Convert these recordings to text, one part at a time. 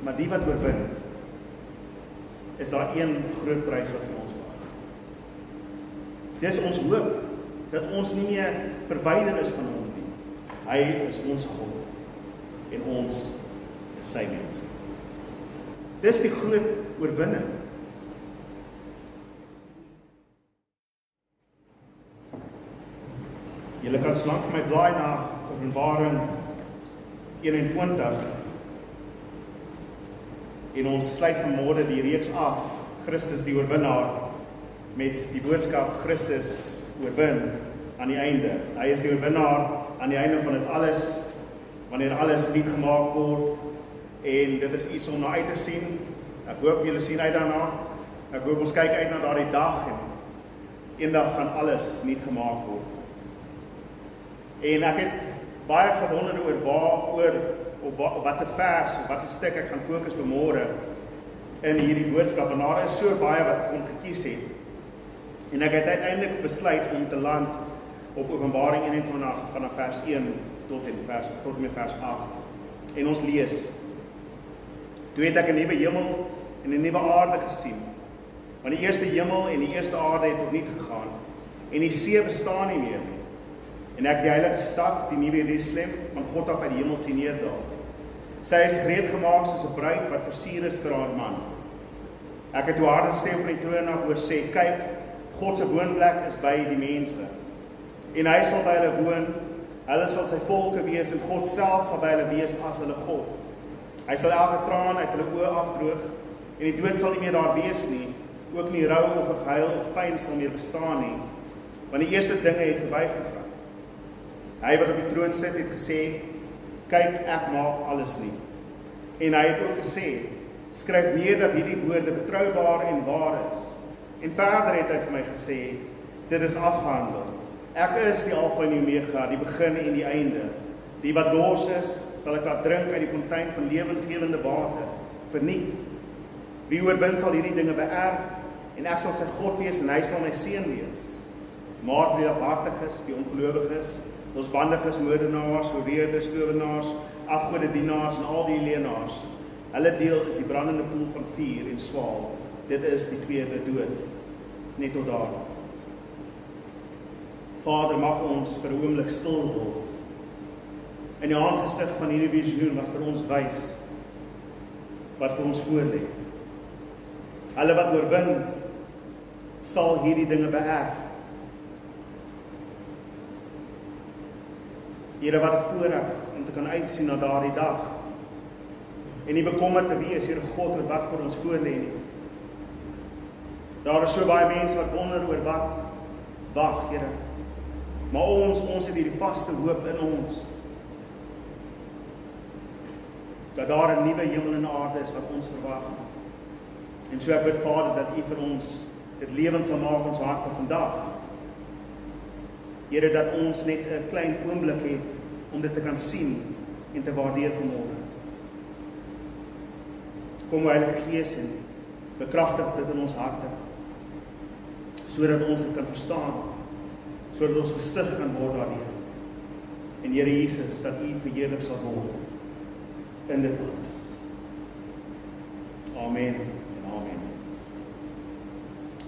maar die wat oorwin, is daar een groot prys wat vir ons wag. Dis ons hoop, dat ons nie meer verwyder is van hom nie. Hy is ons God, en ons is sy mense. Dis die groot oorwinning. Julle kan slank vir my blaai na Openbaring 21, en ons sluit vanmôre die reeks af, Christus die oorwinnaar, met die boodskap Christus oorwin aan die einde. Hy is die oorwinnaar aan die einde van dit alles, wanneer alles nuut gemaak word, en dit is iets om na uit te sien. Ek hoop julle sien uit daarna, ek hoop ons kyk uit na daardie dag, en eendag gaan alles nuut gemaak word. En ek het baie gewonder op wat se vers, of wat se stuk ek gaan fokus vanmôre in hierdie boodskap, en daar is so baie wat ek kon gekies het. En ek het uiteindelik besluit om te land op Openbaring 21 vanaf vers 1 tot en met vers 8. En ons lees: Toe het ek 'n nuwe hemel en 'n nuwe aarde gesien, want die eerste hemel en die eerste aarde het opnuut gegaan, en die see bestaan nie meer nie. En ek die heilige stad, die nuwe Jerusalem, van God af uit die hemel sien neerdal. Sy is gereed gemaak soos 'n bruid wat versier is vir haar man. Ek het 'n harde stem van die troon af hoor sê: Kyk, God se woonplek is by die mense, en hy sal by hulle woon. Hulle sal sy volke wees, en God self sal by hulle wees as hulle God. Hy sal elke traan uit hulle oë afdroog, en die dood sal nie meer daar wees nie, ook nie rou of gehuil of pyn sal meer bestaan nie, want die eerste dinge het verbygegaan. Hy wat op die troon sit het gesê: Kyk, ek maak alles nuut. En hy het ook gesê: Skryf neer dat hierdie woorde betroubaar en waar is. En verder het hy vir my gesê: Dit is afgehandel. Ek is die Alfa en die Omega, die begin en die einde. Die wat dors is, sal ek laat drink uit die fontein van lewendgewende water, verniet. Wie oorwin sal hierdie dinge beerf, en ek sal sy God wees, en hy sal my seun wees. Maar vir die afhartiges, die ongelowiges, losbandiges, moordenaars, hoereerders, towenaars, afgodedienaars en al die leenaars, hulle deel is die brandende poel van vuur en swaal. Dit is die tweede dood. Net tot daar. Vader, mag ons vir 'n oomblik stil word in die aangesig van hierdie visioen wat vir ons wys, wat vir ons voorlê. Hulle wat oorwin, sal hierdie dinge beerf. Here, wat 'n voorreg om te kan uitsien na daardie dag, en nie bekommerd te wees, Here God, oor wat vir ons voorlê nie. Daar is so baie mense wat wonder oor wat wag, Here. Maar ons het hierdie vaste hoop in ons, dat daar 'n nuwe hemel en aarde is wat ons verwag. En so ek bid, Vader, dat U vir ons dit lewend sal maak in ons harte vandag. Here, dat ons net 'n klein oomblik het om dit te kan sien en te waardeer vanmôre. Kom, Heilige Gees, en bekragtig dit in ons harte, sodat ons dit kan verstaan, sodat ons gestig kan word daardeur. En Here Jesus, dat U verheerlik sal word in dit alles. Amen en amen.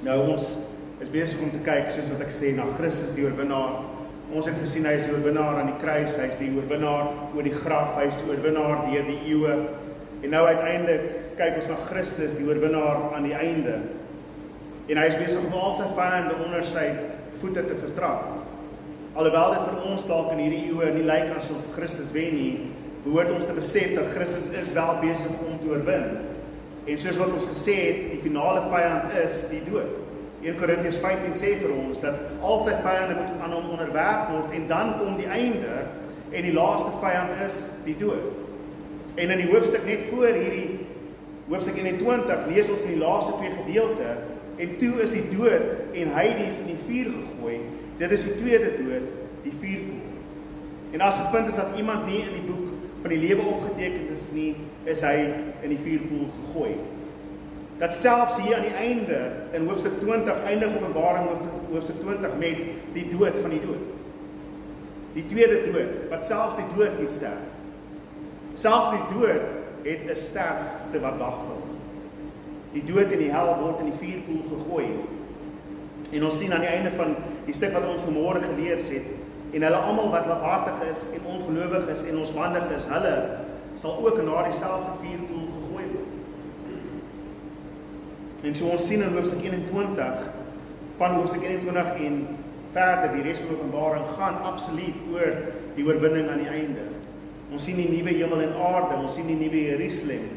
Nou, ons is besig om te kyk, soos wat ek sê, na Christus die oorwinnaar. Ons het gesien, hy is die oorwinnaar aan die kruis, hy is die oorwinnaar oor die graf, hy is die oorwinnaar deur die eeue. En nou uiteindelik kyk ons na Christus, die oorwinnaar aan die einde. En hy is besig om al sy vyande onder sy voete te vertrap. Alhoewel dit vir ons dalk in hierdie eeue nie lyk asof Christus wen nie, behoort ons te besef dat Christus is wel besig om te oorwin. En soos wat ons gesê het, die finale vyand is die dood. 1 Korintiërs 15 sê vir ons dat al sy vyande moet aan hom onderwerp word, en dan kom die einde, en die laaste vyand is die dood. En in die hoofstuk net voor hierdie hoofstuk 21 lees ons in die laaste 2 gedeelte, en toe is die dood en Hades in die vuur gegooi. Dit is die tweede dood, die vuurpoel. En as gevind is dat iemand nie in die boek van die lewe opgeteken is nie, is hy in die vuurpoel gegooi. Dat selfs hier aan die einde, in hoofstuk 20, eindig Openbaring hoofstuk 20 met die dood van die dood. Die tweede dood, wat selfs die dood moet sterf. Selfs die dood het 'n sterfte wat wag vir hom. Die dood en die hel word in die vuurpoel gegooi. En ons sien aan die einde van die stuk wat ons vanmôre gelees het, en hulle almal wat lafhartig is en ongelowig is en losbandig is, hulle sal ook in daardie selfde vuurpoel gegooi word. En so ons sien in hoofstuk 21, van hoofstuk 21 en verder, die res van Openbaring gaan absoluut oor die oorwinning aan die einde. Ons sien die nuwe hemel en aarde, ons sien die nuwe Jerusalem.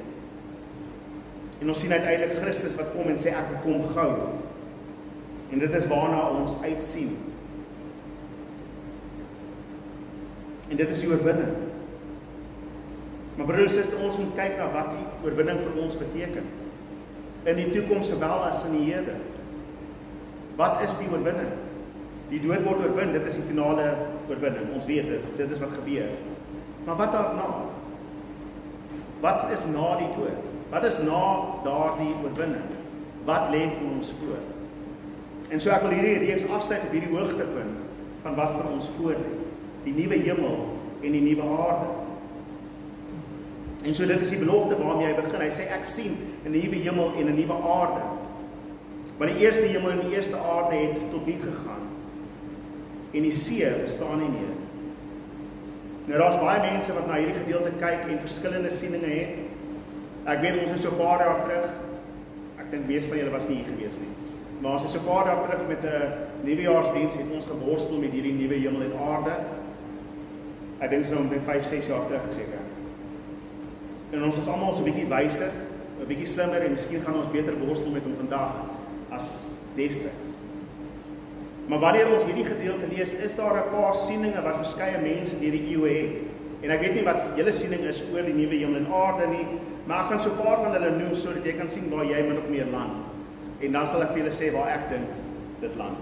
En ons sien uiteindelik Christus wat kom en sê ek kom gou. En dit is waarna ons uitsien. En dit is die oorwinning. Maar broers en susters, ons moet kyk na wat die oorwinning vir ons beteken. In die toekoms sowel as in die hede. Wat is die oorwinning? Die dood word oorwin, dit is die finale oorwinning. Ons weet dit is wat gebeur. Maar wat daarna? Wat is na die dood? Wat is na daardie oorwinning? Wat lê vir ons voor? En so ek wil hierdie reeks afsluit op hierdie hoogtepunt van wat vir ons voor lê. Die nuwe hemel en die nuwe aarde. En so dit is die belofte waarmee hy begin. Hy sê ek sien 'n nuwe hemel en 'n nuwe aarde. Want die eerste hemel en die eerste aarde het tot niet gegaan. En die see bestaan nie meer. Nou daar's baie mense wat na hierdie gedeelte kyk en verskillende sieninge het. Ek weet ons is so 'n paar jaar terug. Ek dink meeste van julle was nie hier gewees nie. Maar ons is so 'n paar jaar terug met 'n nuwejaarsdiens het ons geworstel met hierdie nuwe hemel en aarde. Ek dink so omtrent 5-6 jaar terug seker. En ons is almal so 'n bietjie wyser, 'n bietjie slimmer en miskien gaan ons beter worstel met hom vandag as destyds. Maar wanneer ons hierdie gedeelte lees, is daar 'n paar sieninge wat verskeie mense deur die eeue het. En ek weet nie wat julle siening is oor die nuwe hemel en aarde nie, maar ek gaan so 'n paar van hulle noem sodat jy kan sien waar jy min of meer land. En dan sal ek vir julle sê waar ek dink dit land.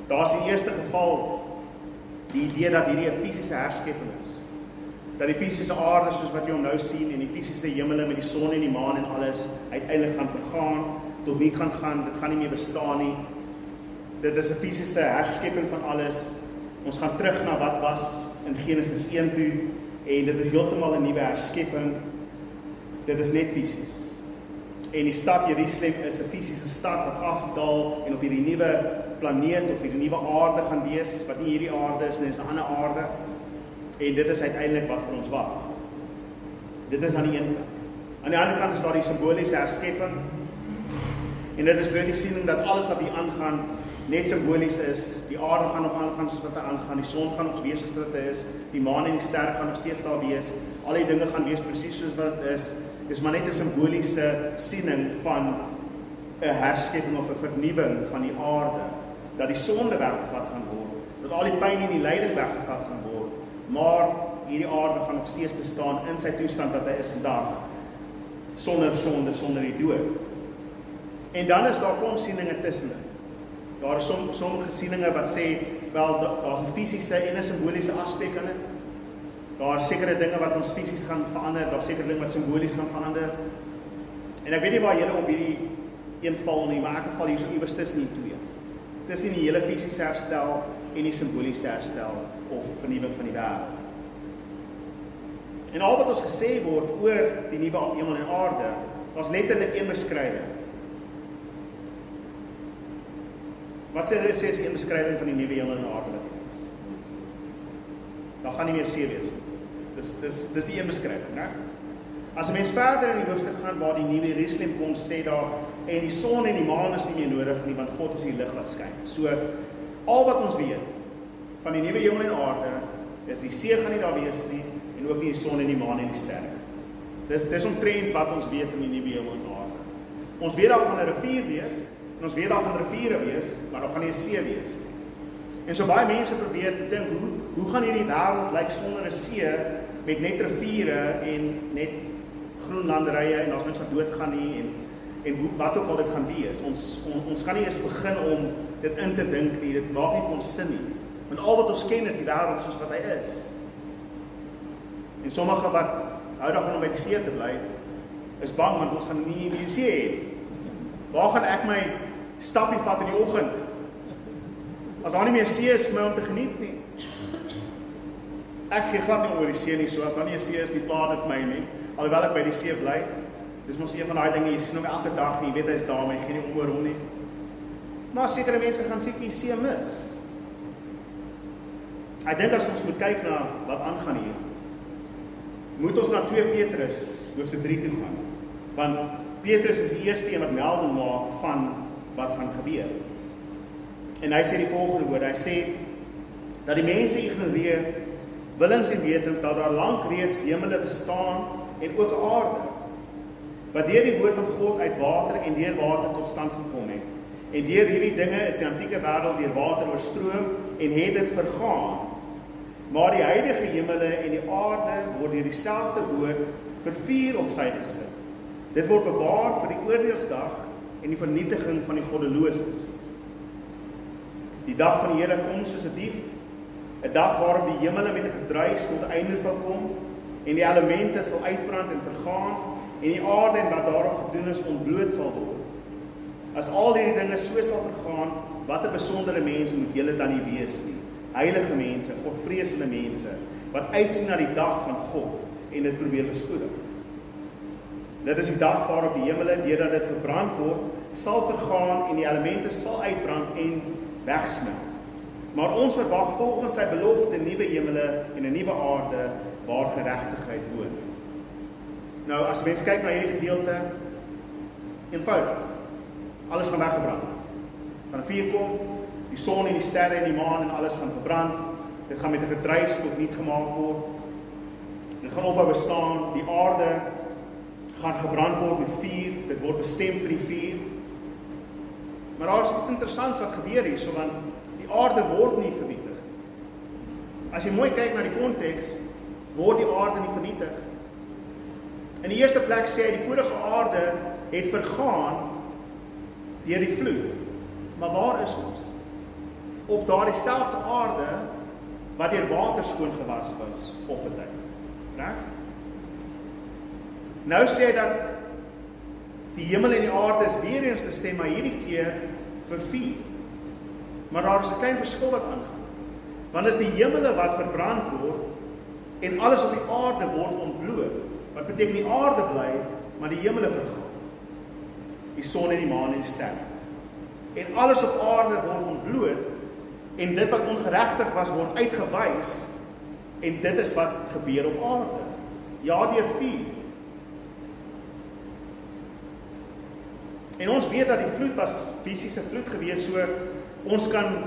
Daar's die eerste geval die idee dat hierdie 'n fisiese herskepping is. Dat die fisiese aarde soos wat jy hom nou sien en die fisiese hemele met die son en die maan en alles uiteindelik gaan vergaan, tot niet gaan, dit gaan nie meer bestaan nie. Dit is 'n fisiese herskepping van alles. Ons gaan terug na wat was in Genesis 1 toe en dit is heeltemal 'n nuwe herskepping. Dit is net fisies. En die stad Jerusalem is 'n fisiese stad wat afdaal en op hierdie nuwe planeet of hierdie nuwe aarde gaan wees, wat nie hierdie aarde is nie, is 'n ander aarde. En dit is uiteindelik wat vir ons wag. Dit is aan die een kant. Aan die ander kant is daar die simboliese herskepping. En dit is bloot die siening dat alles wat hier aangaan net simbolies is. Die aarde gaan nog aangaan soos wat hy aangaan, die son gaan nog wees soos wat hy is, die maan en die sterre gaan nog steeds daar wees, al die dinge gaan wees presies soos wat dit is. Dis maar net 'n simboliese siening van 'n herskepping of 'n vernuwing van die aarde, dat die sonde weggevat gaan word, dat al die pyn en die lyding weggevat gaan word, maar hierdie aarde gaan nog steeds bestaan in sy toestand wat hy is vandag, sonder sonde, sonder die dood. En dan is daar kom sieninge tussenin. Daar is sommige sieninge wat sê, wel, daar's 'n fisiese en 'n simboliese aspek aan dit. Daar is sekere dinge wat ons fisies gaan verander, daar is sekere dinge wat simbolies gaan verander. En ek weet nie waar julle op hierdie een val nie, maar ek val hier so iewers tussen die twee. Tussen die hele fisiese herstel en die simboliese herstel of vernuwing van die wêreld. En al wat ons gesê word oor die nuwe hemel en aarde, daar's letterlik een beskrywing. Wat sê hulle sê is een beskrywing van die nuwe hemel en aarde wat hier is? Daar gaan nie meer see wees nie. Dis die een beskrywing, né? As 'n mens verder in die hoofstuk gaan waar die nuwe Jerusalem kom, sê daar en die son en die maan is nie meer nodig nie, want God is die lig wat skyn. So al wat ons weet van die nuwe hemel en aarde is die see gaan nie daar wees nie en ook nie die son en die maan en die sterre. Dis omtrent wat ons weet van die nuwe hemel en aarde. Ons weet daar gaan 'n rivier wees en ons weet daar gaan riviere wees, maar daar gaan nie 'n see wees nie. En so baie mense probeer te dink, hoe gaan hierdie wêreld lyk sonder 'n see met net riviere en net groen landerye en daar's niks wat doodgaan nie en wat ook al dit gaan wees. Ons kan nie eens begin om dit in te dink nie, dit maak nie vir ons sin nie. Want al wat ons ken is die wêreld soos wat hy is. En sommige wat hou daarvan om by die see te bly, is bang want ons gaan nie die see hê. Waar gaan ek my stappie vat in die oggend? As daar nie meer see is vir my om te geniet nie. Ek gee glad nie oor die see nie, so as dan nie 'n see is, die pla dit my nie, alhoewel ek by die see bly. Dis mos een van daai dinge, jy sien hom elke dag nie, jy weet hy is daar, maar jy gee nie om oor hom nie. Maar sekere mense gaan seker die see mis. Ek dink as ons moet kyk na wat aangaan hier, moet ons na 2 Petrus hoofstuk 3 toe gaan. Want Petrus is die eerste een wat melding maak van wat gaan gebeur. En hy sê die volgende woorde, hy sê dat die mense ignoreer willens en wetens dat daar lank reeds hemele bestaan en ook 'n aarde, wat deur die woord van God uit water en deur water tot stand gekom het. En deur hierdie dinge is die antieke wêreld deur water oorstroom en het dit vergaan. Maar die huidige hemele en die aarde word deur dieselfde woord vir vuur op sy gesit. Dit word bewaar vir die oordeelsdag en die vernietiging van die goddeloses. Die dag van die Here kom soos 'n dief, 'n dag waarop die hemele met 'n gedruis tot 'n einde sal kom en die elemente sal uitbrand en vergaan en die aarde en wat daarop gedoen is ontbloot sal word. As al hierdie dinge so sal vergaan, watter besondere mense moet julle dan nie wees nie? Heilige mense, godvreesende mense, wat uitsien na die dag van God en dit probeer bespoedig. Dit is die dag waarop die hemele, deurdat dit verbrand word, sal vergaan en die elemente sal uitbrand en wegsmelt. Maar ons verwag volgens sy belofte nuwe hemele en 'n nuwe aarde waar geregtigheid woon. Nou, as mens kyk na hierdie gedeelte, eenvoudig, alles gaan weggebrand. Van 'n vuur kom, die son en die sterre en die maan en alles gaan verbrand. Dit gaan met 'n gedruis tot niet gemaak word. Dit gaan ophou bestaan. Die aarde gaan gebrand word met vuur. Dit word bestem vir die vuur. Maar daar is iets interessants wat gebeur hier, so want die aarde word nie vernietig. As jy mooi kyk na die konteks, word die aarde nie vernietig. In die eerste plek sê hy die vorige aarde het vergaan deur die vloed. Maar waar is ons? Op daardie selfde aarde wat deur water skoon gewas was op 'n tyd. Reg? Nou sê hy dat die hemel en die aarde is weer eens bestem, maar hierdie keer vir vuur. Maar daar is 'n klein verskil wat aangaan. Want is die hemele wat verbrand word en alles op die aarde word ontbloot. Wat beteken die aarde bly, maar die hemele vergaan. Die son en die maan en die sterre. En alles op aarde word ontbloot en dit wat ongeregtig was word uitgewys en dit is wat gebeur op aarde. Ja, deur vuur. En ons weet dat die vloed was fisiese vloed gewees, so ons kan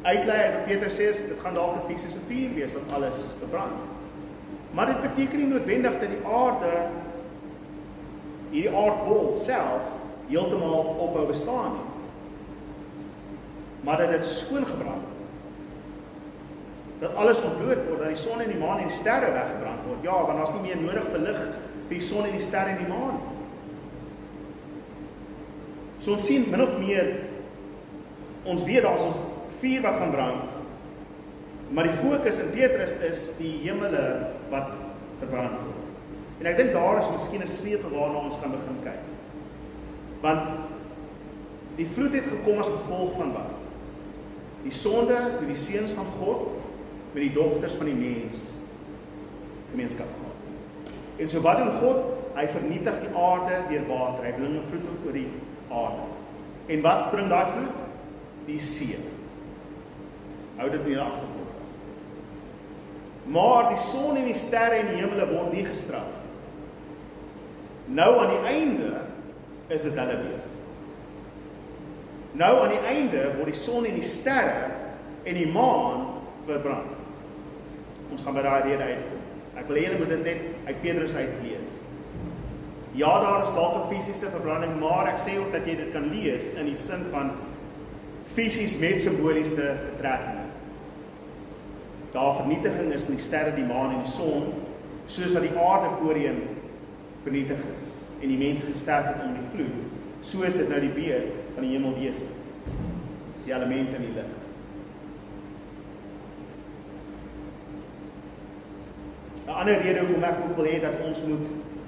uitlei wat Petrus sê, dit gaan dalk 'n fisiese vuur wees wat alles verbrand. Maar dit beteken nie noodwendig dat die aarde, hierdie aardbol self, heeltemal ophou bestaan nie. Maar dat dit skoon gebrand word. Dat alles ontbloot word, dat die son en die maan en die sterre weggebrand word. Ja, want daar's nie meer nodig vir lig vir die son en die sterre en die maan. So ons sien min of meer, ons weet daar is ons vuur wat gaan brand, maar die fokus in Petrus is die hemele wat verbrand word. En ek dink daar is miskien 'n sleutel waarna ons kan begin kyk. Want die vloed het gekom as gevolg van wat? Die sonde met die seuns van God, met die dogters van die mens, gemeenskap gehad. En so wat doen God? Hy vernietig die aarde deur water, hy bring 'n vloed oor die aarde. En wat bring daai vloed? Die see. Hou dit in die agterkop. Maar die son en die sterre en die hemele word nie gestraf. Nou aan die einde is dit hulle beurt. Nou aan die einde word die son en die sterre en die maan verbrand. Ons gaan by daai rede uitkom. Ek wil julle moet dit net uit Petrus uitlees. Ja, daar is dalk 'n fisiese verbranding, maar ek sê ook dat jy dit kan lees in die sin van fisies met simboliese betrekking. Daar vernietiging is van die sterre, die maan en die son, soos wat die aarde voorheen vernietig is en die mense gesterf het onder die vloed, so is dit nou die beurt van die hemelwesens, die elemente in die lig. 'n ander rede hoekom ek ook wil hê dat ons moet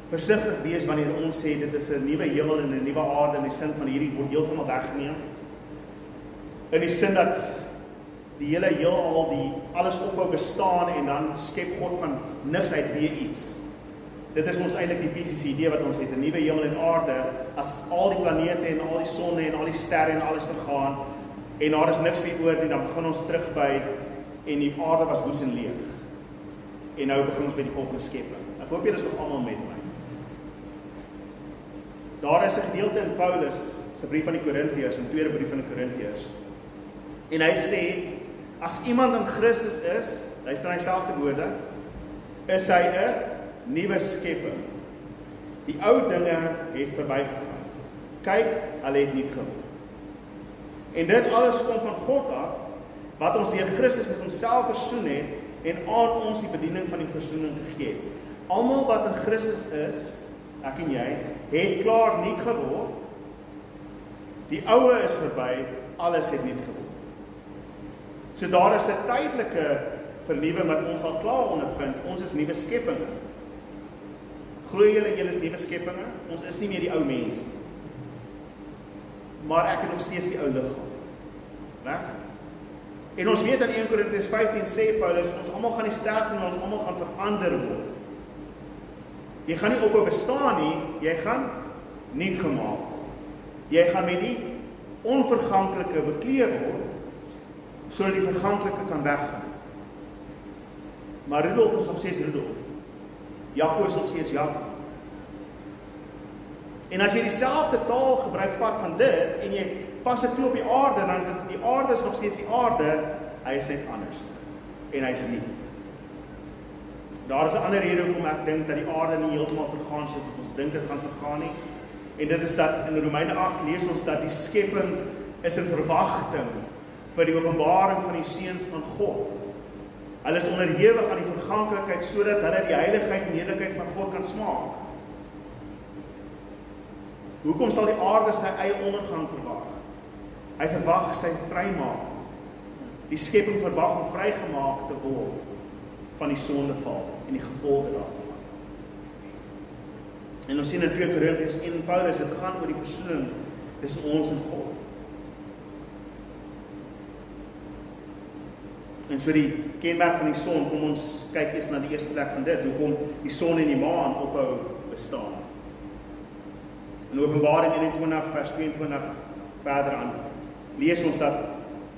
versigtig wees wanneer ons sê dit is 'n nuwe hemel en 'n nuwe aarde in die sin van hierdie word heeltemal weggeneem. In die sin dat die hele heelal, die alles ophou bestaan en dan skep God van niks uit weer iets. Dit is ons eintlik die fisiese idee wat ons het, 'n nuwe hemel en aarde, as al die planete en al die sonne en al die sterre en alles vergaan, en daar is niks meer oor nie, dan begin ons terug by, en die aarde was woes en leeg. En nou begin ons by die volgende skepping. Ek hoop julle is nog almal met my. Daar is 'n gedeelte in Paulus se brief aan die Korintiërs, in tweede brief aan die Korintiërs. En hy sê, as iemand in Christus is, luister na dieselfde woorde, is hy 'n nuwe skepping. Die ou dinge het verbygegaan. Kyk, hulle het nuut geword. En dit alles kom van God af, wat ons deur Christus met homself versoen het, en aan ons die bediening van die versoening gegee het. Almal wat in Christus is, ek en jy, het klaar nuut geword. Die oue is verby, alles het nuut geword. So daar is 'n tydelike vernuwing wat ons al klaar ondervind. Ons is nuwe skepinge. Glo julle is nuwe skepinge? Ons is nie meer die ou mens nie. Maar ek het nog steeds die ou liggaam. Reg? En ons weet in 1 Korintiërs 15 sê Paulus, ons almal gaan nie sterf nie, maar ons almal gaan verander word. Jy gaan nie ophou bestaan nie, jy gaan nuut gemaak. Jy gaan met die onverganklike bekleed word, sodat die verganklike kan weggaan. Maar Rudolf is nog steeds Rudolf. Jaco is nog steeds Jaco. En as jy dieselfde taal gebruik vat van dit, en jy pas dit toe op die aarde, dan is die aarde is nog steeds die aarde, hy is net anders. En hy is nuut. Daar is 'n ander rede hoekom ek dink dat die aarde nie heeltemal vergaan soos ons dink dit gaan vergaan nie. En dit is dat in Romeine 8 lees ons dat die skepping is in verwagting vir die openbaring van die seuns van God. Hulle is onderhewig aan die verganklikheid sodat hulle die heiligheid en heerlikheid van God kan smaak. Hoekom sal die aarde sy eie ondergang verwag? Hy verwag sy vrymaking. Die skepping verwag om vrygemaak te word van die sondeval en die gevolge daarvan. En ons sien in 2 Korintiërs 1 Paulus, dit gaan oor die versoening tussen ons en God. En so die kenmerk van die son, kom ons kyk eers na die eerste plek van dit, hoekom die son en die maan ophou bestaan. In Openbaring 21 vers 22 verder aan, lees ons dat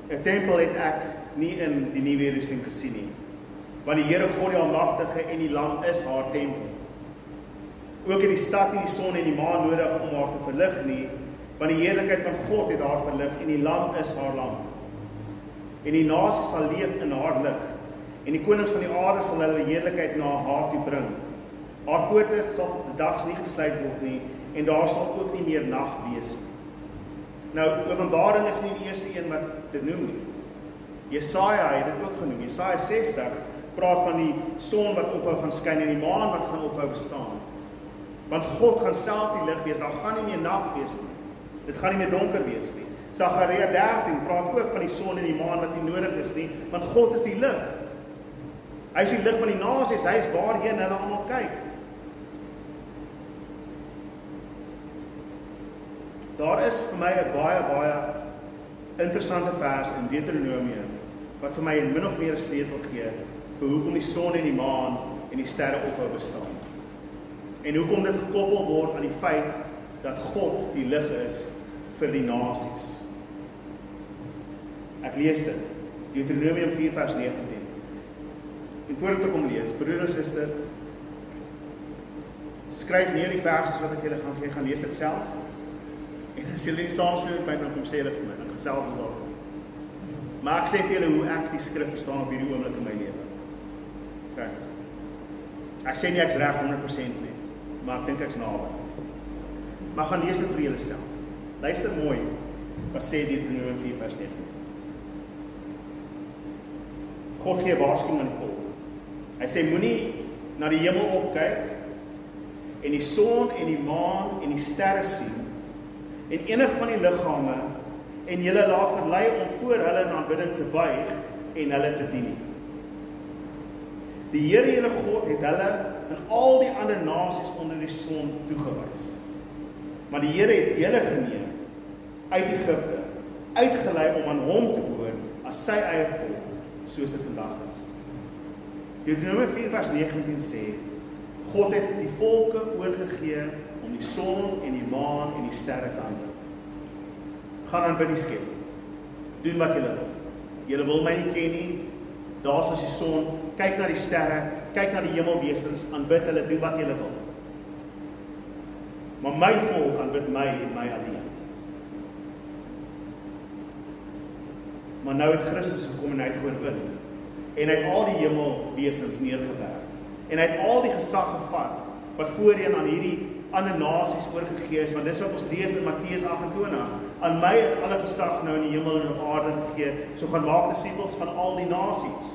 'n tempel het ek nie in die Nuwe Jerusalem gesien nie, want die Here God die Almagtige en die Lam is haar tempel. Ook het die stad nie die son en die maan nodig om haar te verlig nie, want die heerlikheid van God het haar verlig en die Lam is haar lamp. En die nasies sal leef in haar lig, en die konings van die aarde sal hulle heerlikheid na haar toe bring. Haar poorte sal bedags nie gesluit word nie, en daar sal ook nie meer nag wees nie. Nou, Openbaring is nie die eerste een wat dit noem nie. Jesaja het dit ook genoem. Jesaja 60 praat van die son wat ophou gaan skyn en die maan wat gaan ophou bestaan. Want God gaan self die lig wees, daar gaan nie meer nag wees nie. Dit gaan nie meer donker wees nie. Sagaria 13 praat ook van die son en die maan wat nie nodig is nie, want God is die lig. Hy is die lig van die nasies, hy is waarheen hulle almal kyk. Daar is vir my 'n baie interessante vers in Deuteronomium, wat vir my min of meer 'n sleutel gee vir hoekom die son en die maan en die sterre ophou bestaan. En hoekom dit gekoppel word aan die feit dat God die lig is vir die nasies. Ek lees dit, Deuteronomium 4 vers 19. En voordat ek hom lees, broer en suster, skryf neer die verses wat ek julle gaan gee, gaan lees dit self. En as julle nie saamstem met my, dan kom sê hulle vir my, dan gesels ons daaroor. Maar ek sê vir julle hoe ek die skrif verstaan op hierdie oomblik in my lewe. Okay. Ek sê nie ek's reg 100% nie, maar ek dink ek's naby. Maar gaan lees dit vir julle self. Luister mooi wat sê Deuteronomium 4 vers 19. God gee waarskuwing aan die volk. Hy sê moenie na die hemel opkyk en die son en die maan en die sterre sien en enig van die liggame en julle laat verlei om voor hulle in aanbidding te buig en hulle te dien. Die Here julle God het hulle en al die ander nasies onder die son toegewys. Maar die Here het julle geneem uit Egipte, uitgelei om aan hom te behoort as sy eie volk soos dit vandag is. Deuteronomium 4 vers 19 sê, God het die volke oorgegee om die son en die maan en die sterre te aanbid. Gaan aanbid die skep. Doen wat julle wil. Julle wil my nie ken nie. Daar is die son, kyk na die sterre, kyk na die hemelwesens, aanbid hulle, doen wat julle wil. Maar my volk aanbid my en my alleen. Maar nou het Christus gekom en hy het oorwin. En hy het al die hemelwesens neergewerk. En hy het al die gesag gevat, wat voorheen aan hierdie ander nasies oorgegee is, want dis wat ons lees in Matteus 28, aan my is alle gesag nou in die hemel en op aarde gegee, so gaan maak disippels van al die nasies.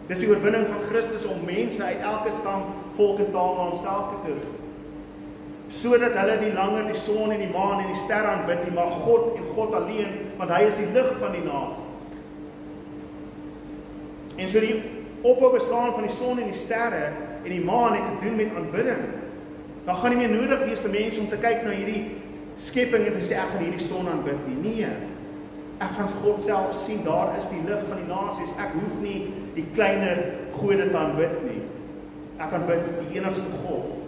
Dis die oorwinning van Christus om mense uit elke stam, volk en taal na homself te keer. Sodat hulle nie langer die son en die maan en die sterre aanbid nie, maar God en God alleen, want hy is die lig van die nasies. En so die ophou bestaan van die son en die sterre en die maan het te doen met aanbidding. Dan gaan nie meer nodig wees vir mense om te kyk na hierdie skepping en te sê, ek gaan hierdie son aanbid nie. Nee, ek gaan God self sien, daar is die lig van die nasies. Ek hoef nie die kleiner gode te aanbid nie. Ek aanbid die enigste God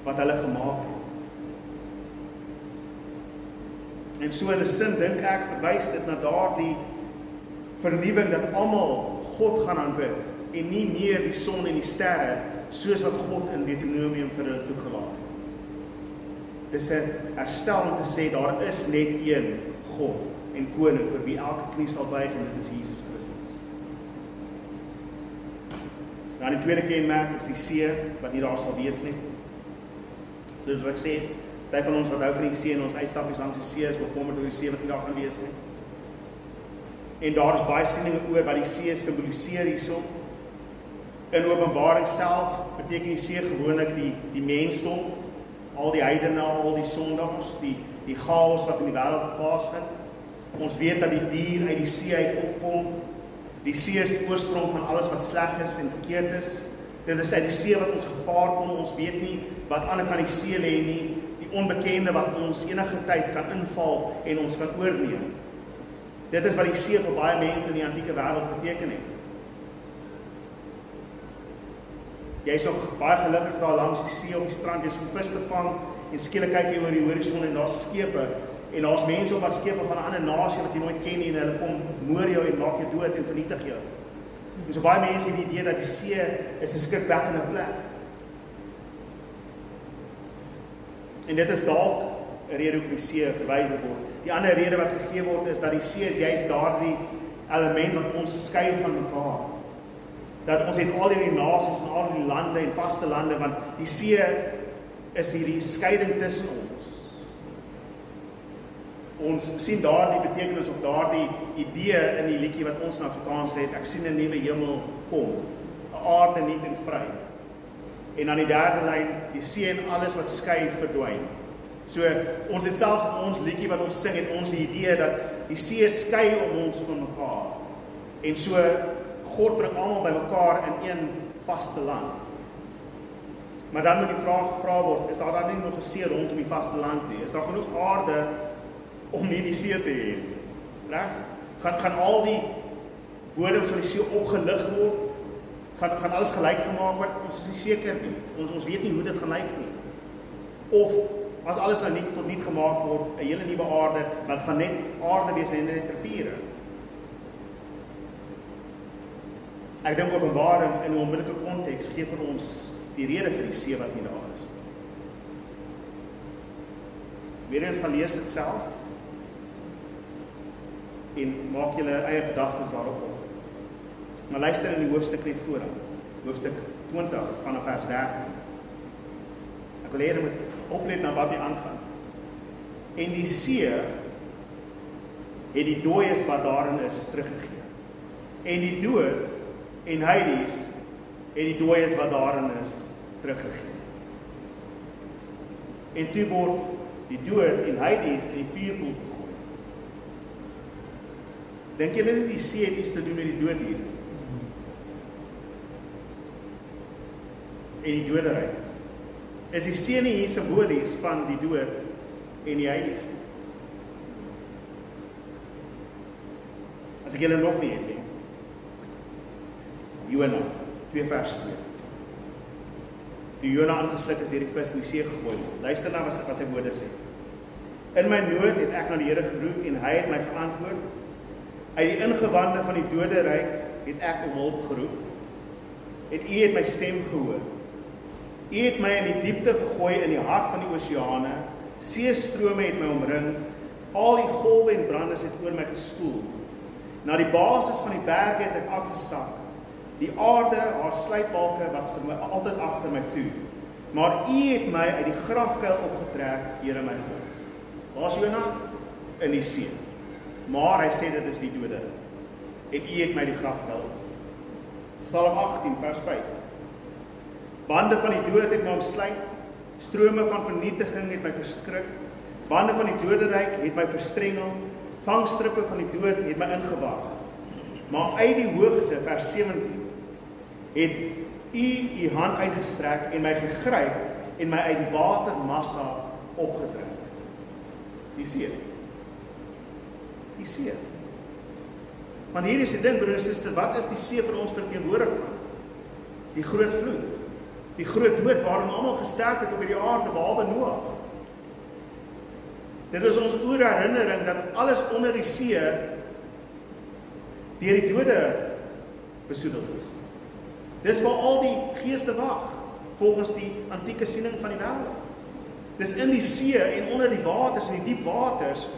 wat hulle gemaak het. En so in 'n sin dink ek verwys dit na daardie vernuwing dat almal God gaan aanbid en nie meer die son en die sterre soos wat God in Deuteronomium vir hulle toegelaat het. Dis 'n herstel om te sê daar is net een God en koning vir wie elke knie sal buig en dit is Jesus Christus. Dan die tweede kenmerk is die see wat nie daar sal wees nie. Soos wat ek sê, party van ons wat hou van die see en ons uitstappies langs die see is bekommerd oor die see wat nie daar gaan wees nie. En daar is baie sieninge oor wat die see simboliseer hierso. In Openbaring self beteken die see gewoonlik die mensdom, al die heidene, al die sondaars, die chaos wat in die wêreld plaasvind. Ons weet dat die dier uit die see uit opkom. Die see is die oorsprong van alles wat sleg is en verkeerd is. Dit is uit die see wat ons gevaar kom, ons weet nie wat aan die kant die see lê nie, die onbekende wat ons enige tyd kan inval en ons kan oorneem. Dit is wat die see vir baie mense in die antieke wêreld beteken het. Jy is nog baie gelukkig daar langs die see op die strand, jy is om vis te vang en skielik kyk jy oor die horison en daar's skepe en daar's mense op wat skepe van 'n ander nasie wat jy nooit ken nie en hulle kom moor jou en maak jou dood en vernietig jou. En so baie mense het die idee dat die see is 'n skrikwekkende plek. En dit is dalk 'n rede hoekom die see verwyder word. Die ander rede wat gegee word is dat die see is juist daardie element wat ons skei van mekaar. Dat ons het al hierdie nasies en al die lande en vaste lande, want die see is hierdie skeiding tussen ons. Ons sien daardie betekenis of daardie idee in die liedjie wat ons in Afrikaans sê, ek sien 'n nuwe hemel kom, 'n aarde nuut en vry. En aan die derde lyn, die see en alles wat skei verdwyn. So, ons het selfs in ons liedjie wat ons sing, het ons die idee dat die see skei om ons van mekaar. En so, God bring almal by mekaar in een vaste land. Maar dan moet die vraag gevra word, is daar dan nie nog 'n see rondom die vaste land nie? Is daar genoeg aarde om nie die see te hê? Reg? Gaan al die bodems van die see opgelig word? Gaan alles gelyk gemaak word? Ons is nie seker nie. Ons weet nie hoe dit gaan lyk nie. Of as alles nou nie tot niet gemaak word, 'n hele nuwe aarde, dan gaan net aarde wees en net riviere. Ek dink Openbaring in 'n onmiddellike konteks gee vir ons die rede vir die see wat nie daar is. Weer eens gaan lees dit self en maak julle eie gedagtes daarop op. Maar luister in die hoofstuk net vooraan. Hoofstuk 20 vanaf vers 13. Ek wil hê jy moet oplet na wat hier aangaan. En die see het die dooies wat daarin is teruggegee. En die dood en Hades het die dooies wat daarin is teruggegee. En toe word die dood en Hades in die vuurpoel gegooi. Dink julle nie die see het iets te doen met die dood hier? En die doderyk. Is die see nie hier simbolies van die dood en die Hades nie? As ek julle nog nie het nie. Jona, 2 vers 2. Die Jona ingesluk is deur die vis in die see gegooi word. Luister na wat sy woorde sê. In my nood het ek na die Here geroep en hy het my geantwoord. Uit die ingewande van die doderyk het ek om hulp geroep. En U het my stem gehoor. U het my in die diepte gegooi in die hart van die oseane. Seestrome het my omring. Al die golwe en brandes het oor my gespoel. Na die basis van die berge het ek afgesak. Die aarde, haar sluitbalke was vir my altyd agter my toe. Maar U het my uit die grafkuil opgetrek, Here my God. Waar is Jona? In die see. Maar hy sê dit is die dode. En U het my die grafkuil opgetrek. Psalm 18 vers 5. Bande van die dood het my omsluit. Strome van vernietiging het my verskrik. Bande van die doderyk het my verstrengel. Vangstrippe van die dood het my ingewag. Maar uit die hoogte, vers 17, het U hand uitgestrek en my gegryp en my uit die watermassa opgetrek. Die see. Die see. Want hier is die ding, broer en suster, wat is die see vir ons verteenwoordig van? Die groot vloed. Die groot dood waarin almal gesterf het op hierdie aarde, behalwe Noag. Dit is ons oorherinnering dat alles onder die see deur die dode besoedel is. Dis waar al die geeste wag, volgens die antieke siening van die wêreld. Dis in die see en onder die waters, in die diep waters,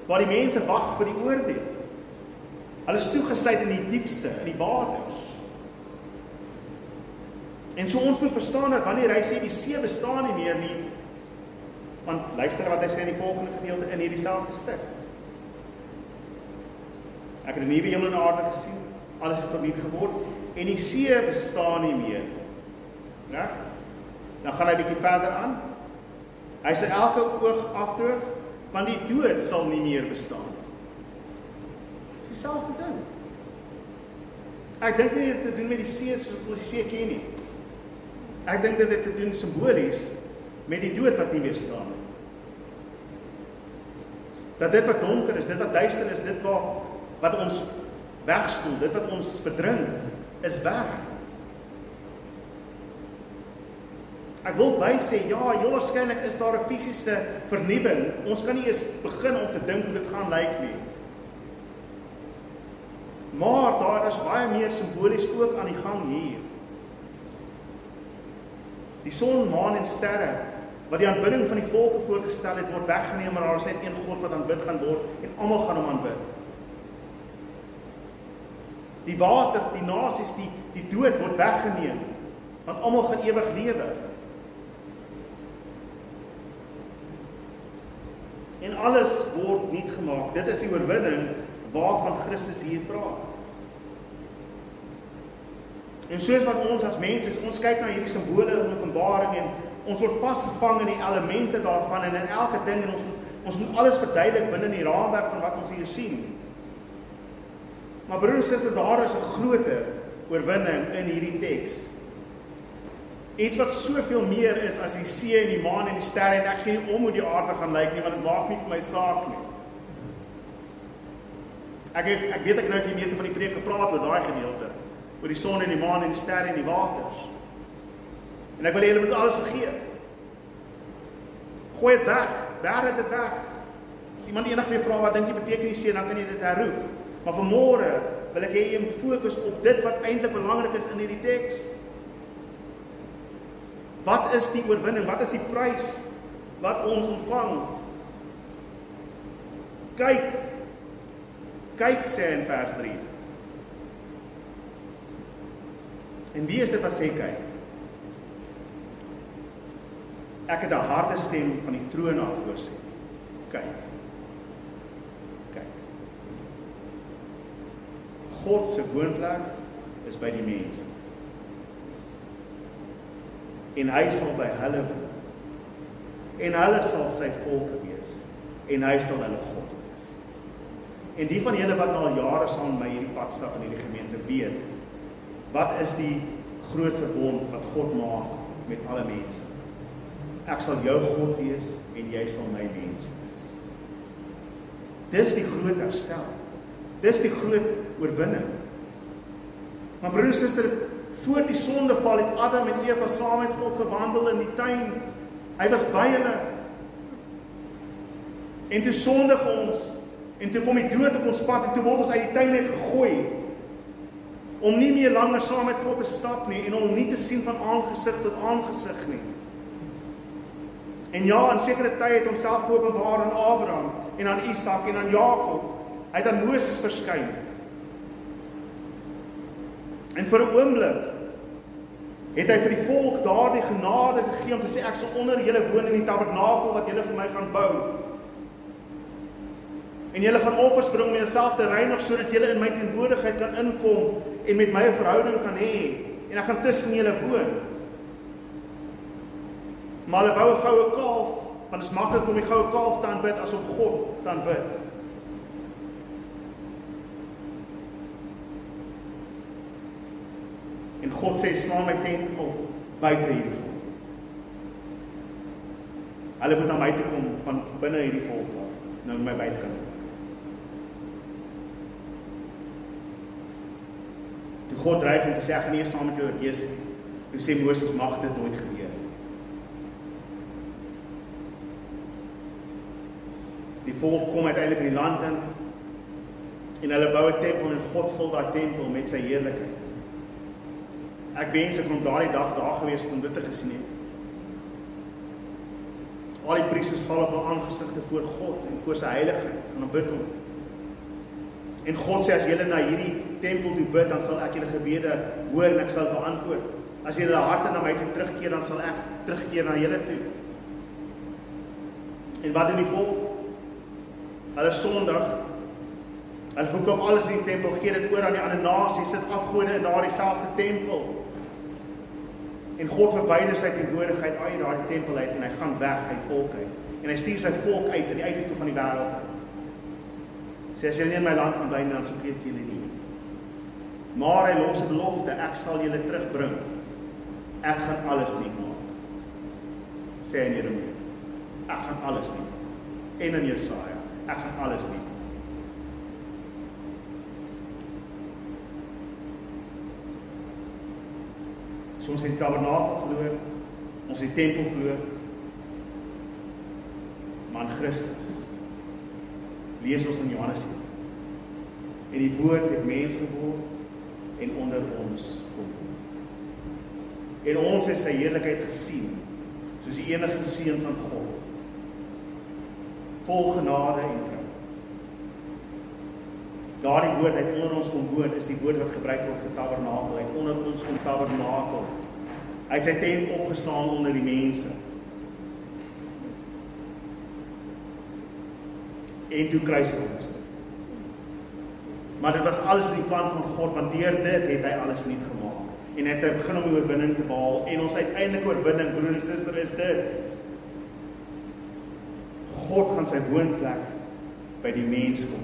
waar die mense wag vir die oordeel. Hulle is toegesluit in die diepste, in die waters. En so ons moet verstaan dat wanneer hy sê die see bestaan nie meer nie, want luister wat hy sê in die volgende gedeelte in hierdie selfde stuk. Ek het 'n nuwe hemel en aarde gesien, alles het opnuut geword en die see bestaan nie meer. Reg? Dan gaan hy bietjie verder aan. Hy sê elke oog afdroog, want die dood sal nie meer bestaan. Dis dieselfde ding. Ek dink nie dit te doen met die see soos ons die see ken nie. Ek dink dat dit te doen simbolies met die dood wat nie meer staan nie. Dat dit wat donker is, dit wat duister is, dit wat ons wegspoel, dit wat ons verdrink, is weg. Ek wil bysê, ja, heel waarskynlik is daar 'n fisiese vernuwing. Ons kan nie eens begin om te dink hoe dit gaan lyk nie. Maar daar is baie meer simbolies ook aan die gang hier. Die son, maan en sterre, wat die aanbidding van die volke voorgestel het, word weggeneem, maar daar is net een God wat aanbid gaan word, en almal gaan hom aanbid. Die water, die nasies, die dood word weggeneem, want almal gaan ewig lewe. En alles word nuut gemaak. Dit is die oorwinning waarvan Christus hier praat. En soos wat ons as mense is, ons kyk na hierdie simbole in Openbaring en ons word vasgevang in die elemente daarvan en in elke ding en ons moet alles verduidelik binne die raamwerk van wat ons hier sien. Maar broer en suster, daar is 'n groter oorwinning in hierdie teks. Iets wat soveel meer is as die see en die maan en die sterre en ek gee nie om hoe die aarde gaan lyk nie, want dit maak nie vir my saak nie. Ek weet ek nou vir die meeste van die preek gepraat oor daai gedeelte, oor die son en die maan en die sterre en die waters. En ek wil hê julle moet alles vergeet. Gooi dit weg, werk dit weg. As iemand eendag vir jou vra wat dink jy beteken die see, dan kan jy dit herroep. Maar vanmôre wil ek hê jy moet fokus op dit wat eintlik belangrik is in hierdie teks. Wat is die oorwinning? Wat is die prys wat ons ontvang? Kyk sê in vers 3. En wie is dit wat sê kyk? Ek het 'n harde stem van die troon af hoor sê. Kyk. God se woonplek is by die mense. En hy sal by hulle woon. En hulle sal sy volke wees. En hy sal hulle God wees. En die van julle wat nou al jare saam met my hierdie pad stap in hierdie gemeente weet, wat is die groot verbond wat God maak met alle mense? Ek sal jou God wees en jy sal my mens wees. Dis die groot herstel. Dis die groot oorwinning. Maar broer en suster, Voor die sondeval het Adam en Eva saam met God gewandel in die tuin. Hy was by hulle. En toe sondig ons, en toe kom die dood op ons pad, en toe word ons uit die tuin uit gegooi, om nie meer langer saam met God te stap nie, en om nie te sien van aangesig tot aangesig nie. En ja, in sekere tye het homself geopenbaar aan Abraham, en aan Isak, en aan Jakob. Hy het aan Moses verskyn. En vir 'n oomblik het hy vir die volk daardie genade gegee om te sê, ek sal onder julle woon in die tabernakel wat julle vir my gaan bou. En julle gaan offers bring om julleself te reinig, sodat julle in my teenwoordigheid kan inkom en met my 'n verhouding kan hê. En ek gaan tussen julle woon. Maar hulle wou 'n goue kalf, want dit is maklik om die goue kalf te aanbid as om God te aanbid. En God sê, slaan my tent op buite hierdie volk. Hulle moet na my toe kom van binne hierdie volk af, nou my buite kan kom. Toe God dreig om te sê, ek gaan nie saam met julle wees nie. Toe sê Moses, mag dit nooit gebeur. Die volk kom uiteindelik in die land in, en hulle bou 'n tempel, en God vul daai tempel met sy heerlikheid. Ek wens ek kon daardie dag daar gewees om dit te gesien het. Al die priesters val op hul aangesigte voor God en voor sy heiligheid en aanbid hom. En God sê, as julle na hierdie tempel toe bid, dan sal ek julle gebede hoor en ek sal beantwoord. As julle harte na my toe terugkeer, dan sal ek terugkeer na julle toe. En wat doen die volk? Hulle sondig. Hulle verkoop alles in die tempel, gee dit oor aan die ander nasies, sit afgode in daardie selfde tempel. En God verwyder sy teenwoordigheid uit daardie tempel uit, en hy gaan weg uit volk uit. En hy stuur sy volk uit in die uithoeke van die wêreld. Sê, as julle nie in my land kan bly, dan soek ek julle nie. Maar hy los 'n belofte, ek sal julle terugbring. Ek gaan alles nie maak. Sê hy in Jeremia. Ek gaan alles nie maak. En in Jesaja, ek gaan alles nie maak. So ons het die tabernakel verloor, ons het die tempel verloor, maar in Christus lees ons in Johannes 1. En die woord het mens geword en onder ons kom. En ons het sy heerlikheid gesien, soos die enigste seun van God, vol genade en trou. Daardie woord uit onder ons kom woon, is die woord wat gebruik word vir tabernakel. Uit onder ons kom tabernakel. Hy het sy tent opgeslaan onder die mense. En toe kruisig ons. Maar dit was alles in die plan van God, want deur dit het hy alles nuut gemaak. En het hy begin om die oorwinning te behaal. En ons uiteindelike oorwinning, broer en suster, is dit. God gaan sy woonplek by die mens kom.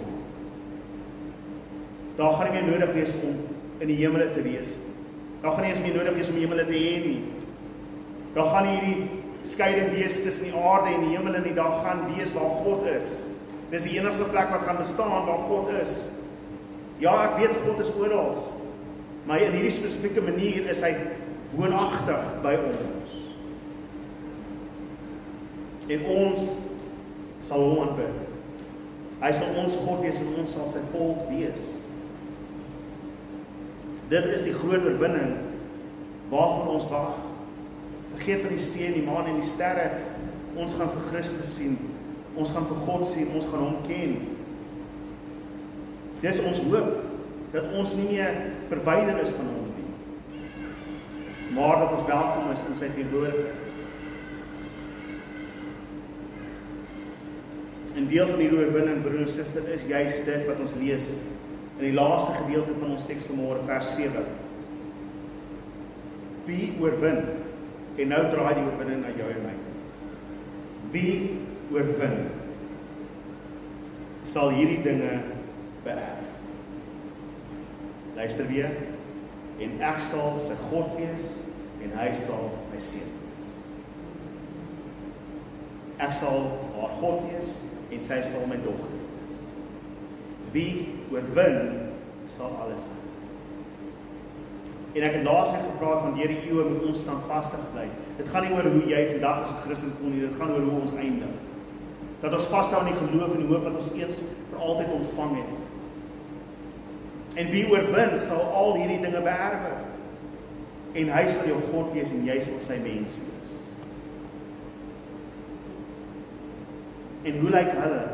Daar gaan nie meer nodig wees om in die hemele te wees. Daar gaan nie eens meer nodig wees om die hemele te hê nie. Daar gaan nie hierdie skeiding wees tussen die aarde en die hemele nie. Daar gaan wees waar God is. Dis die enigste plek wat gaan bestaan waar God is. Ja, ek weet God is oral, maar in hierdie spesifieke manier is hy woonagtig by ons. En ons sal hom aanbid. Hy sal ons God wees en ons sal sy volk wees. Dit is die groot oorwinning waarvoor ons wag. Vergeet van die see, die maan en die sterre. Ons gaan vir Christus sien. Ons gaan vir God sien. Ons gaan hom ken. Dis ons hoop, dat ons nie meer verwyder is van hom nie, maar dat ons welkom is in sy teenwoordigheid. En deel van die oorwinning, broer en suster, is juist dit wat ons lees in die laaste gedeelte van ons teks vanmôre, vers 7. Wie oorwin? En nou draai die oorwinning na jou en my. Wie oorwin sal hierdie dinge beerf? Luister weer. En ek sal sy God wees en hy sal my seun wees. Ek sal haar God wees en sy sal my dogter wees. Wie oorwin sal alles aan. En ek het laasweek gepraat van deur die eeue moet ons standvastig bly. Dit gaan nie oor hoe jy vandag as 'n Christen voel nie, dit gaan oor hoe ons eindig. Dat ons vashou aan die geloof en die hoop wat ons eens vir altyd ontvang het. En wie oorwin sal al hierdie dinge beerwe. En hy sal jou God wees en jy sal sy mens wees. En hoe lyk hulle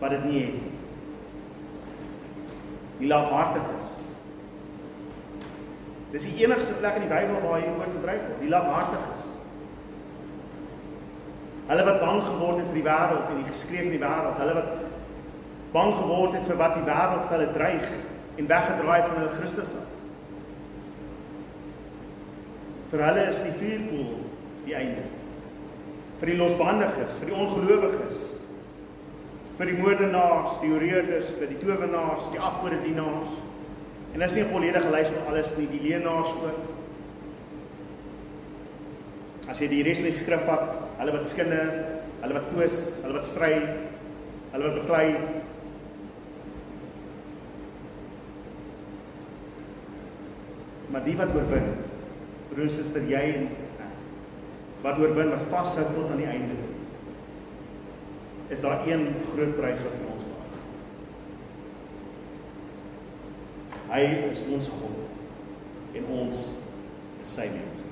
wat dit nie het? Die lafhartig is. Dis die enigste plek in die Bybel waar hierdie woord gebruik word, die lafhartiges. Hulle wat bang geword het vir die wêreld en die geskreef in die wêreld, hulle wat bang geword het vir wat die wêreld vir hulle dreig en weggedraai het van hulle Christus af. Vir hulle is die vuurpoel die einde. Vir die losbandiges, vir die ongelowiges, vir die moordenaars, die horeerders, vir die towenaars, die afgodedienaars. En dit is nie 'n volledige lys van alles nie, die leenaars ook. As jy die res van die skrif vat, hulle wat skinne, hulle wat twis, hulle wat stry, hulle wat beklei. Maar die wat oorwin, broer en suster, jy en ek, wat oorwin, wat vashou tot aan die einde, is daar een groot prys wat vir ons wag. Hy is ons God en ons is sy mense.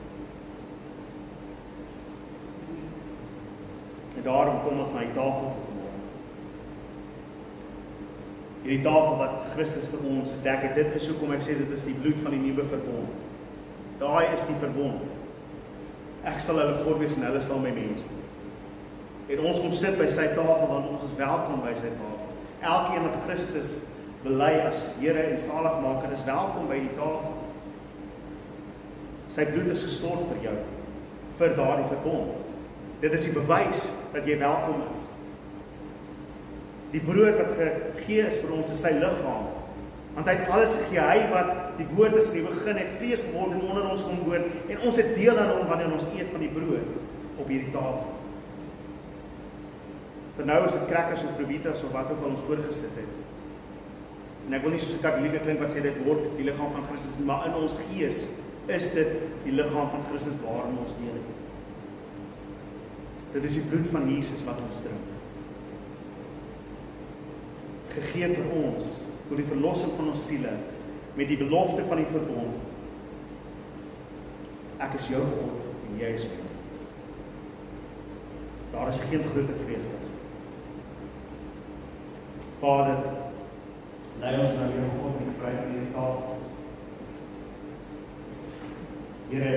En daarom kom ons na die tafel toe vanmôre. Hierdie tafel wat Christus vir ons gedek het, dit is hoekom ek sê dit is die bloed van die nuwe verbond. Daai is die verbond. Ek sal hulle God wees en hulle sal my mense wees. En ons kom sit by sy tafel want ons is welkom by sy tafel. Elkeen wat Christus bely as Here en Saligmaker is welkom by die tafel. Sy bloed is gestort vir jou, vir daardie verbond. Dit is die bewys dat jy welkom is. Die brood wat gegee is vir ons is sy liggaam. Want hy het alles gegee, hy wat die woord is in die begin het vlees geword en onder ons kom woon en ons het deel aan hom wanneer ons eet van die brood op hierdie tafel. Vir nou is dit crackers of provitas of wat ook al ons voorgesit het. En ek wil nie soos 'n katolieke klink wat sê dit word die liggaam van Christus, maar in ons gees is dit die liggaam van Christus waarin ons deel het. Dit is die bloed van Jesus wat ons drink. Gegee vir ons, tot die verlossing van ons siele, met die belofte van die verbond. Ek is jou God en jy is my mens. Daar is geen groter vreugde as dit. Vader, lei ons nou jou God en gebruik in die tafel. Here,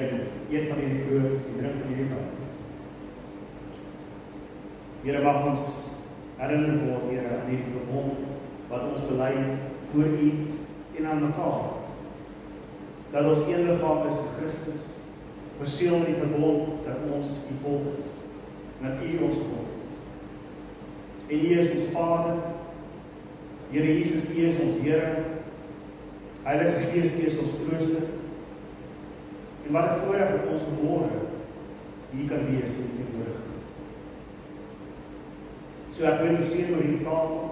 eet van hierdie brood, die drink van hierdie wyn. Here, mag ons herinner word, Here, aan die verbond wat ons bely voor U en aan mekaar. Dat ons een liggaam is in Christus, verseël met die verbond dat ons U volk is, en dat U ons God is. En U is ons Vader, Here Jesus, U is ons Here, Heilige Gees, U is ons trooster, en wat 'n voorreg dat ons vanmôre hier kan wees en teenwoordig. So ek wil U seën oor hierdie tafel,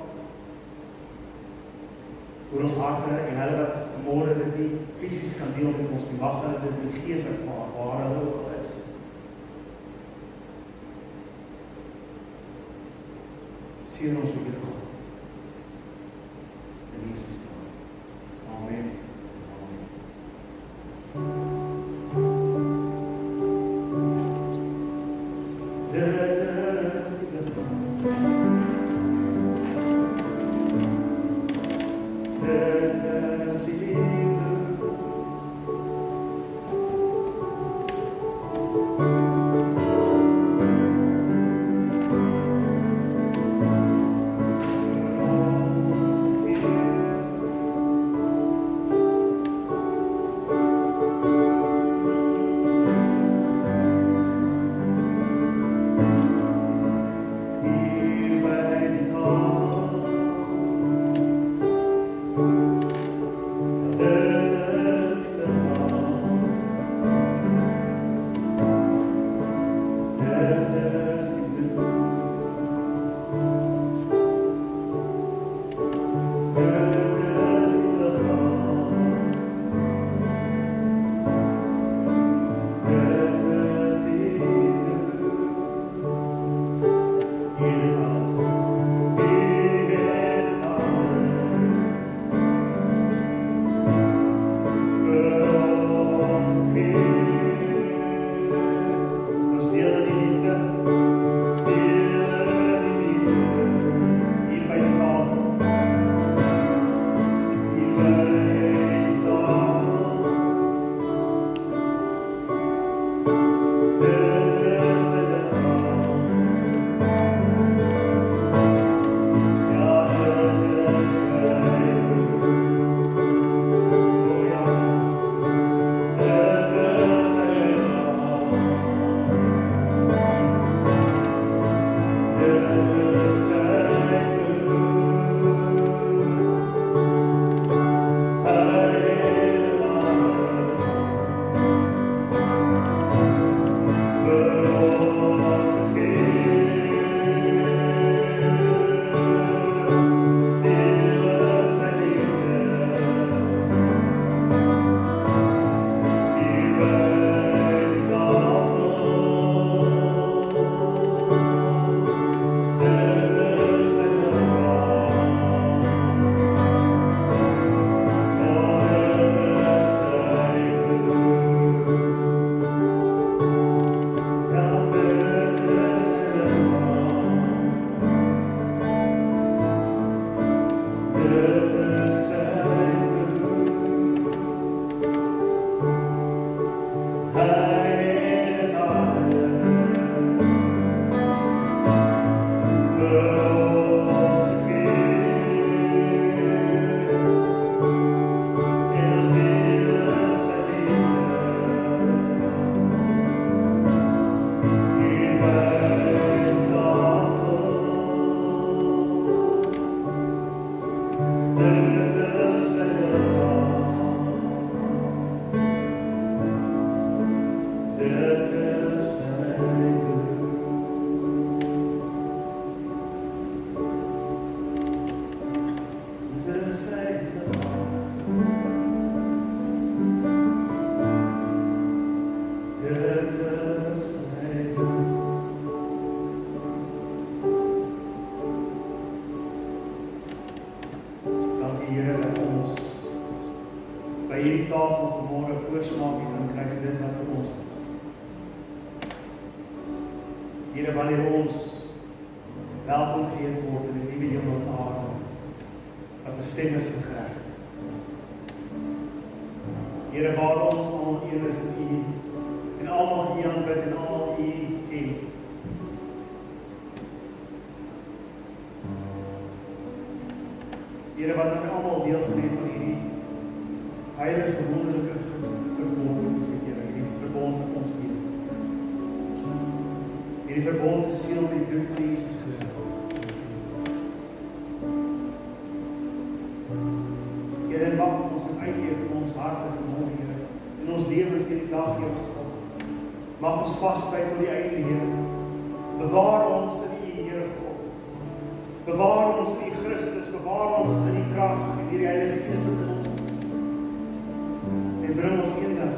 oor ons harte, en hulle wat vanmôre dit nie fisies kan deel met ons, mag hulle dit in die gees ervaar, waar hulle ook al is. Seën ons weer God. In Jesus naam. Amen. Amen. tafel vanmôre voorsmaak kan kry vir dit wat vir ons is. Here, wanneer ons welkom geheet word in die nuwe hemel en aarde, wat bestem is vir geregtigheid. Here, waar ons almal een is in U, en almal U aanbid en almal U ken. Here, wat nou almal deel geneem van hierdie heilige wonderlike verbond wat ons het, Here, hierdie verbond met ons deel. Hierdie verbond geseël met die bloed van Jesus Christus. Here, mag ons dit uitleef in ons harte vanmôre, Here, in ons lewens deur die dag, Here God. Mag ons vasbyt tot die einde, Here. Bewaar ons in U, Here God. Bewaar ons in U Christus, bewaar ons in U krag en hierdie Heilige Gees wat in ons is. En bring ons eendag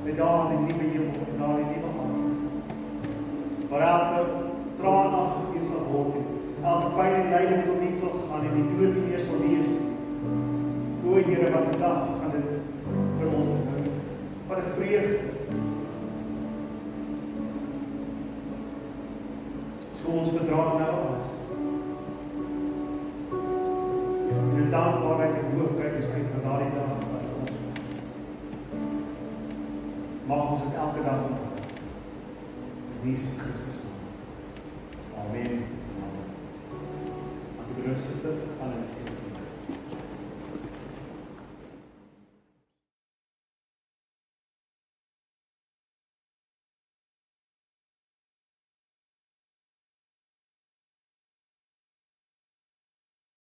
by daar in die nuwe hemel, daar in die nuwe aarde. Waar elke traan afgevee sal word en elke pyn en lyding tot niks sal gaan en die dood nie meer sal wees. O Here, wat 'n dag gaan dit vir ons bring. Wat 'n vreugde. So ons verdra nou alles. En in dankbaarheid en hoop kyk ons uit na daardie dag wat vir ons is. Mag ons dit elke dag onthou. In Jesus Christus naam. Amen. Amen. Dankie broer en suster, gaan in die seën.